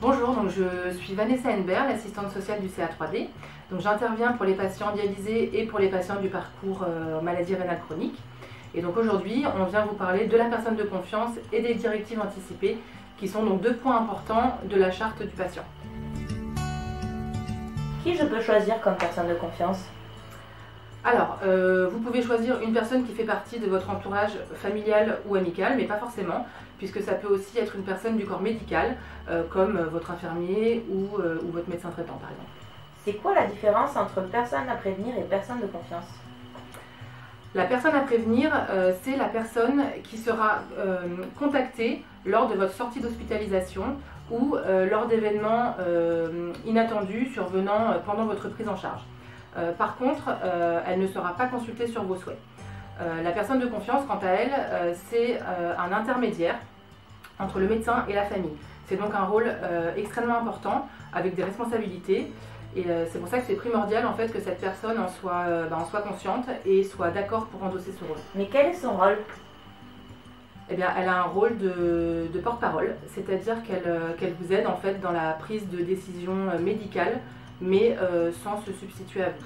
Bonjour, donc je suis Vanessa Henbert, l'assistante sociale du CA3D. Donc j'interviens pour les patients dialysés et pour les patients du parcours maladie rénale chronique. Et donc aujourd'hui, on vient vous parler de la personne de confiance et des directives anticipées, qui sont donc deux points importants de la charte du patient. Qui je peux choisir comme personne de confiance? Alors, vous pouvez choisir une personne qui fait partie de votre entourage familial ou amical, mais pas forcément, puisque ça peut aussi être une personne du corps médical, comme votre infirmier ou votre médecin traitant par exemple. C'est quoi la différence entre personne à prévenir et personne de confiance? La personne à prévenir, c'est la personne qui sera contactée lors de votre sortie d'hospitalisation ou lors d'événements inattendus survenant pendant votre prise en charge. Par contre, elle ne sera pas consultée sur vos souhaits. La personne de confiance, quant à elle, c'est un intermédiaire entre le médecin et la famille. C'est donc un rôle extrêmement important, avec des responsabilités. Et c'est pour ça que c'est primordial en fait, que cette personne en soit consciente et soit d'accord pour endosser ce rôle. Mais quel est son rôle? Eh bien, elle a un rôle de porte-parole, c'est-à-dire qu'elle vous aide en fait dans la prise de décision médicale, mais sans se substituer à vous.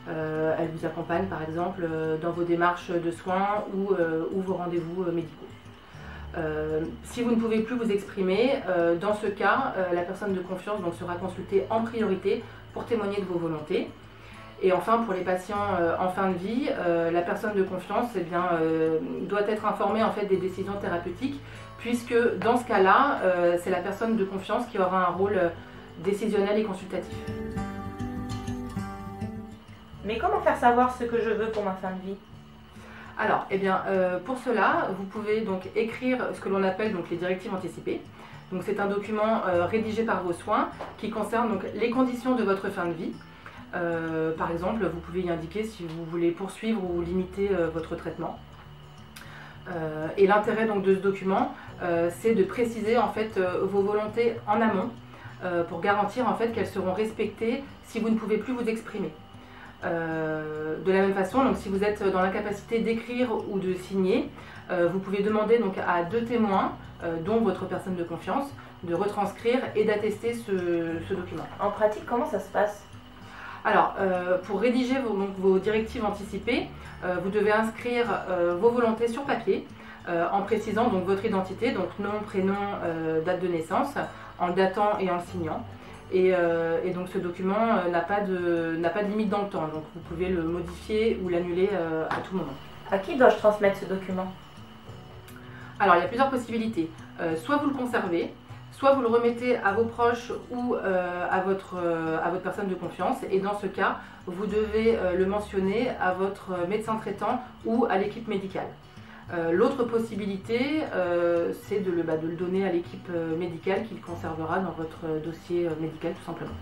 Elle vous accompagne par exemple dans vos démarches de soins ou vos rendez-vous médicaux. Si vous ne pouvez plus vous exprimer, dans ce cas, la personne de confiance donc, sera consultée en priorité pour témoigner de vos volontés. Et enfin, pour les patients en fin de vie, la personne de confiance eh bien, doit être informée en fait, des décisions thérapeutiques, puisque dans ce cas-là, c'est la personne de confiance qui aura un rôle décisionnel et consultatif. Mais comment faire savoir ce que je veux pour ma fin de vie? Alors, eh bien, pour cela, vous pouvez donc écrire ce que l'on appelle donc, les directives anticipées. Donc, c'est un document rédigé par vos soins qui concerne donc, les conditions de votre fin de vie. Par exemple, vous pouvez y indiquer si vous voulez poursuivre ou limiter votre traitement. Et l'intérêt donc de ce document, c'est de préciser en fait vos volontés en amont pour garantir en fait qu'elles seront respectées si vous ne pouvez plus vous exprimer. De la même façon, donc si vous êtes dans l'incapacité d'écrire ou de signer, vous pouvez demander donc à deux témoins, dont votre personne de confiance, de retranscrire et d'attester ce document. En pratique, comment ça se passe? Alors, pour rédiger vos directives anticipées, vous devez inscrire vos volontés sur papier, en précisant donc votre identité, donc nom, prénom, date de naissance, en le datant et en le signant. Et donc ce document n'a pas de limite dans le temps, donc vous pouvez le modifier ou l'annuler à tout moment. À qui dois-je transmettre ce document? Alors il y a plusieurs possibilités. Soit vous le conservez, soit vous le remettez à vos proches ou à votre personne de confiance, et dans ce cas, vous devez le mentionner à votre médecin traitant ou à l'équipe médicale. L'autre possibilité, c'est de le donner à l'équipe médicale qui le conservera dans votre dossier médical tout simplement.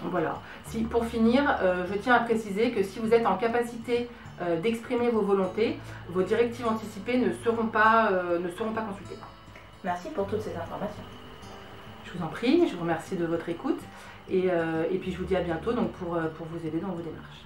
Voilà. Pour finir, je tiens à préciser que si vous êtes en capacité d'exprimer vos volontés, vos directives anticipées ne seront pas consultées. Merci pour toutes ces informations. Je vous en prie, je vous remercie de votre écoute et puis je vous dis à bientôt donc, pour vous aider dans vos démarches.